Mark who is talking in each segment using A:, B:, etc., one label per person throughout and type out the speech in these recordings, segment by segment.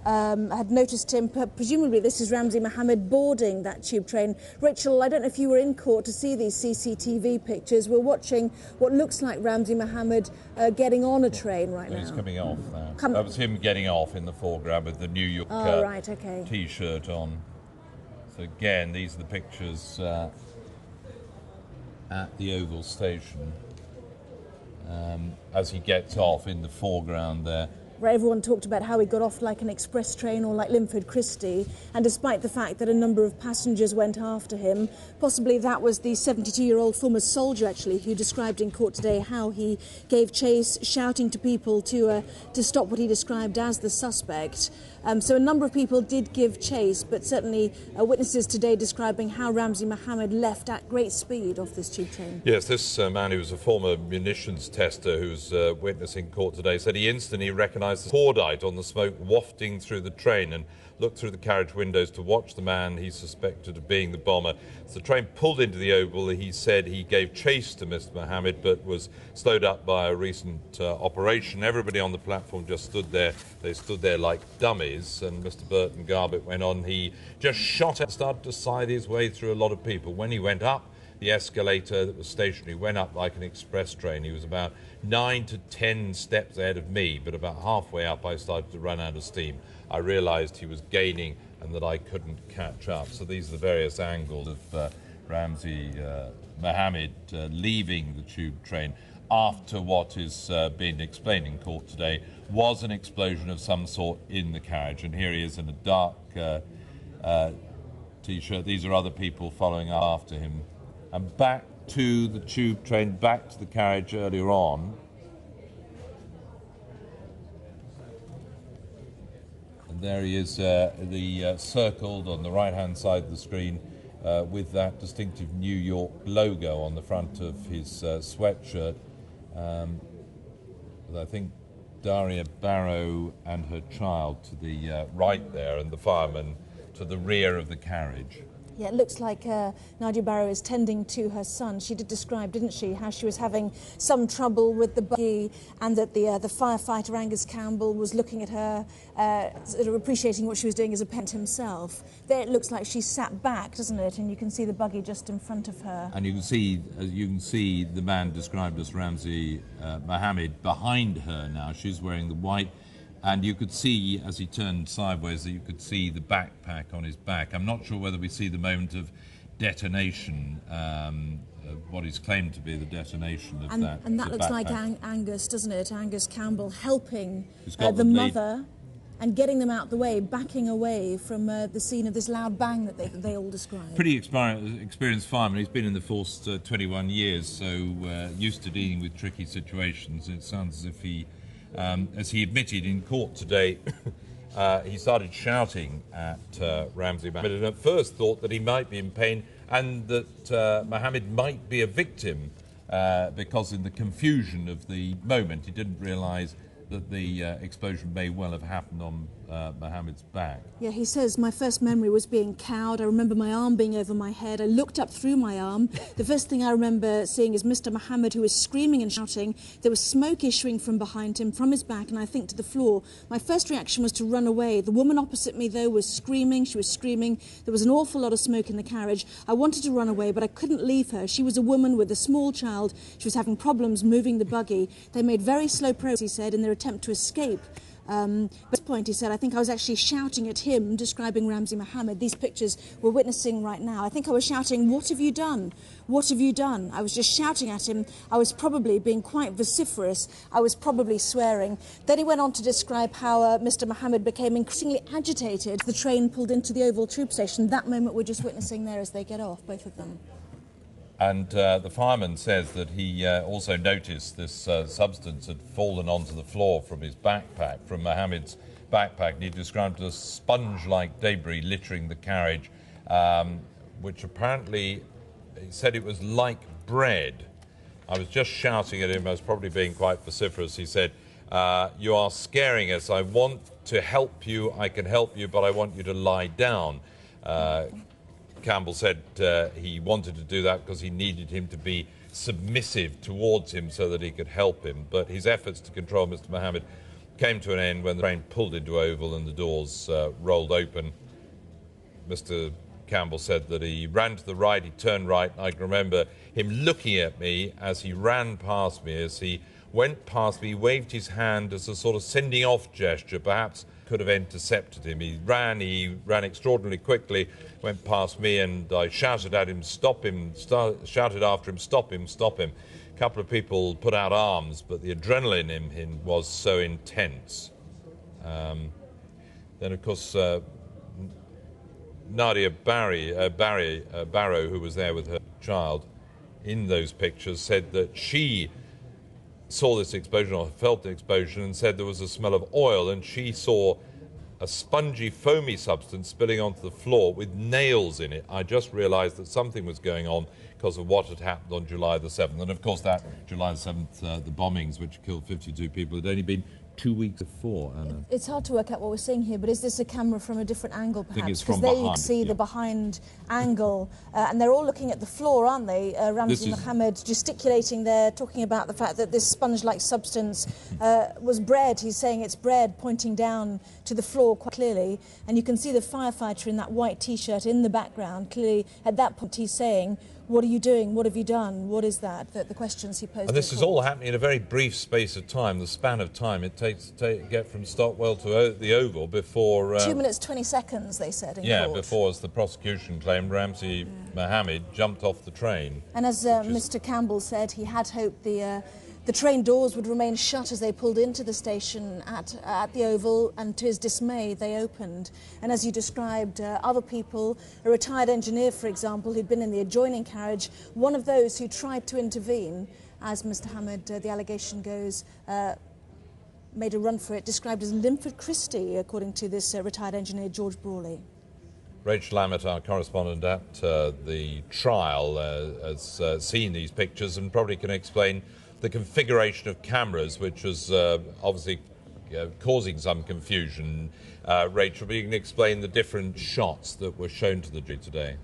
A: had noticed him. Presumably this is Ramzi Mohammed boarding that tube train. Rachel, I don't know if you were in court to see these CCTV pictures. We're watching what looks like Ramzi Mohammed getting on a train right now.
B: He's coming off now. That was him getting off in the foreground with the New York T-shirt on. So again, these are the pictures at the Oval Station as he gets off in the foreground there.
A: Where everyone talked about how he got off like an express train or like Linford Christie, and despite the fact that a number of passengers went after him, possibly that was the 72-year-old former soldier actually who described in court today how he gave chase, shouting to people to stop what he described as the suspect. So a number of people did give chase, but certainly witnesses today describing how Ramzi Mohammed left at great speed off this tube train.
C: Yes, this man who was a former munitions tester who was witnessing court today said he instantly recognised the cordite on the smoke wafting through the train and looked through the carriage windows to watch the man he suspected of being the bomber. As the train pulled into the Oval, he said he gave chase to Mr Mohammed but was slowed up by a recent operation. Everybody on the platform just stood there. They stood there like dummies, and Mr Burton Garbutt went on. He just shot and started to scythe his way through a lot of people. When he went up the escalator that was stationary, went up like an express train. He was about 9 to 10 steps ahead of me, but about halfway up I started to run out of steam. I realised he was gaining and that I couldn't catch up. So these are the various angles of Ramzi Mohammed leaving the tube train after what is being explained in court today was an explosion of some sort in the carriage. And here he is in a dark T-shirt. These are other people following after him. And back to the tube train, back to the carriage earlier on. And there he is, circled on the right-hand side of the screen with that distinctive New York logo on the front of his sweatshirt. With I think Daria Barrow and her child to the right there, and the fireman to the rear of the carriage.
A: Yeah, it looks like Nadia Barrow is tending to her son. She did describe, didn't she, how she was having some trouble with the buggy, and that the firefighter Angus Campbell was looking at her, sort of appreciating what she was doing as a parent himself. There it looks like she sat back, doesn't it? And you can see the buggy just in front of her.
B: And you can see the man described as Ramzi Mohammed behind her now. She's wearing the white. And you could see, as he turned sideways, that you could see the backpack on his back. I'm not sure whether we see the moment of detonation, what is claimed to be the detonation of that.
A: And that looks
B: backpack.
A: like Angus, doesn't it? Angus Campbell helping the mother and getting them out the way, backing away from the scene of this loud bang that they all describe.
B: Pretty experienced fireman. He's been in the force 21 years, so used to dealing with tricky situations. It sounds as if he... as he admitted in court today, he started shouting at Ramzi Mohammed and at first thought that he might be in pain and that Mohammed might be a victim because in the confusion of the moment he didn't realise that the explosion may well have happened on Mohammed's back.
A: Yeah, he says, my first memory was being cowed. I remember my arm being over my head. I looked up through my arm. The first thing I remember seeing is Mr. Mohammed, who was screaming and shouting. There was smoke issuing from behind him, from his back, and I think to the floor. My first reaction was to run away. The woman opposite me, though, was screaming. She was screaming. There was an awful lot of smoke in the carriage. I wanted to run away, but I couldn't leave her. She was a woman with a small child. She was having problems moving the buggy. They made very slow progress, he said, in their attempt to escape. But at this point, he said, I think I was actually shouting at him, describing Ramzi Mohammed. These pictures we're witnessing right now. I think I was shouting, what have you done? What have you done? I was just shouting at him. I was probably being quite vociferous. I was probably swearing. Then he went on to describe how Mr. Mohammed became increasingly agitated. The train pulled into the Oval Tube Station. That moment we're just witnessing there as they get off, both of them.
B: And the fireman says that he also noticed this substance had fallen onto the floor from his backpack, from Mohammed's backpack. And he described it as sponge-like debris littering the carriage, which apparently, he said it was like bread. I was just shouting at him. I was probably being quite vociferous. He said, you are scaring us. I want to help you. I can help you, but I want you to lie down. Campbell said he wanted to do that because he needed him to be submissive towards him so that he could help him. But his efforts to control Mr. Mohammed
C: came to an end when the train pulled into Oval and the doors rolled open. Mr. Campbell said that he ran to the right, he turned right. I can remember him looking at me as he ran past me. As he went past me, he waved his hand as a sort of sending off gesture, perhaps could have intercepted him. He ran extraordinarily quickly, went past me, and I shouted at him, stop him, shouted after him, stop him, stop him. A couple of people put out arms, but the adrenaline in him was so intense. Then, of course, Nadia Barrow, who was there with her child in those pictures, said that she saw this explosion or felt the explosion and said there was a smell of oil, and she saw a spongy, foamy substance spilling onto the floor with nails in it. I just realised that something was going on because of what had happened on July the 7th. And of course that July the 7th, the bombings which killed 52 people, had only been 2 weeks before, Anna.
A: It's hard to work out what we're seeing here, but is this a camera from a different angle, perhaps?
C: I think it's from
A: behind.
C: behind,
A: Because they see
C: yeah.
A: the behind angle, and they're all looking at the floor, aren't they? Ramzi Mohammed gesticulating there, talking about the fact that this sponge-like substance was bread. He's saying it's bread, pointing down to the floor quite clearly. And you can see the firefighter in that white T-shirt in the background. Clearly, at that point, he's saying, what are you doing? What have you done? What is that? The questions he posed.
C: And this is all happening in a very brief space of time, the span of time it takes to get from Stockwell to the Oval before...
A: 2 minutes, 20 seconds, they said in court.
C: Before, as the prosecution claimed, Ramzi Mohammed jumped off the train.
A: And as Mr. Campbell said, he had hoped the train doors would remain shut as they pulled into the station at the Oval, and to his dismay, they opened. And as you described, other people, a retired engineer, for example, who'd been in the adjoining carriage, one of those who tried to intervene, as Mr. Hamid, the allegation goes, made a run for it, described as Linford Christie, according to this retired engineer, George Brawley.
C: Rachel Lamott, our correspondent at the trial, has seen these pictures and probably can explain the configuration of cameras, which was obviously causing some confusion. Rachel, but you can explain the different shots that were shown to the jury today.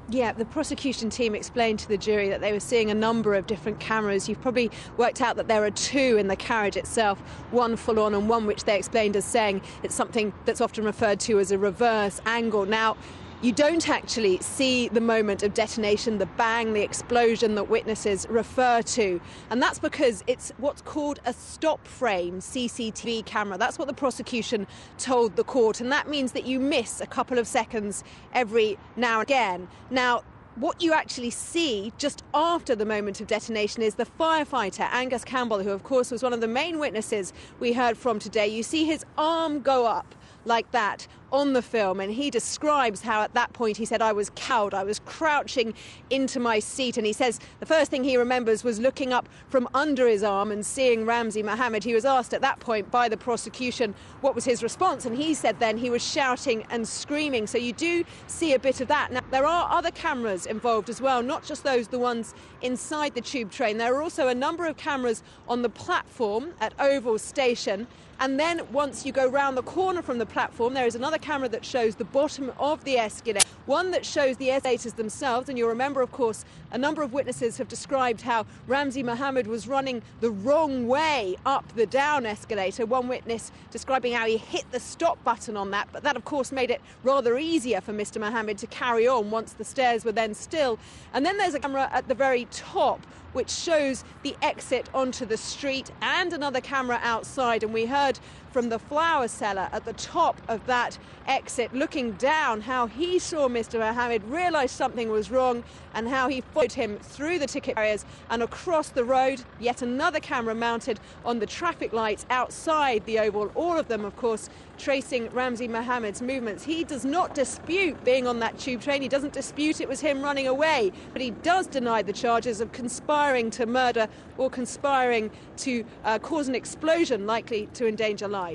D: Yeah, the prosecution team explained to the jury that they were seeing a number of different cameras. You've probably worked out that there are two in the carriage itself, one full on and one which they explained as saying it's something that's often referred to as a reverse angle. Now, you don't actually see the moment of detonation, the bang, the explosion that witnesses refer to. And that's because it's what's called a stop frame CCTV camera. That's what the prosecution told the court. And that means that you miss a couple of seconds every now and again. Now, what you actually see just after the moment of detonation is the firefighter, Angus Campbell, who of course was one of the main witnesses we heard from today. You see his arm go up like that on the film, and he describes how at that point he said, I was cowed, I was crouching into my seat, and he says the first thing he remembers was looking up from under his arm and seeing Ramzi Mohammed. He was asked at that point by the prosecution what was his response, and he said then he was shouting and screaming. So you do see a bit of that. Now, there are other cameras involved as well, not just the ones inside the tube train. There are also a number of cameras on the platform at Oval Station. And then once you go round the corner from the platform, there is another camera that shows the bottom of the escalator, one that shows the escalators themselves. And you'll remember, of course, a number of witnesses have described how Ramzi Mohammed was running the wrong way up the down escalator. One witness describing how he hit the stop button on that, but that, of course, made it rather easier for Mr. Mohammed to carry on once the stairs were then still. And then there's a camera at the very top which shows the exit onto the street, and another camera outside. And we heard from the flower seller at the top of that exit, looking down, how he saw Mr. Mohammed, realised something was wrong, and how he followed him through the ticket barriers and across the road. Yet another camera mounted on the traffic lights outside the Oval, all of them, of course, tracing Ramzi Mohammed's movements. He does not dispute being on that tube train. He doesn't dispute it was him running away, but he does deny the charges of conspiring to murder or conspiring to cause an explosion likely to endanger life.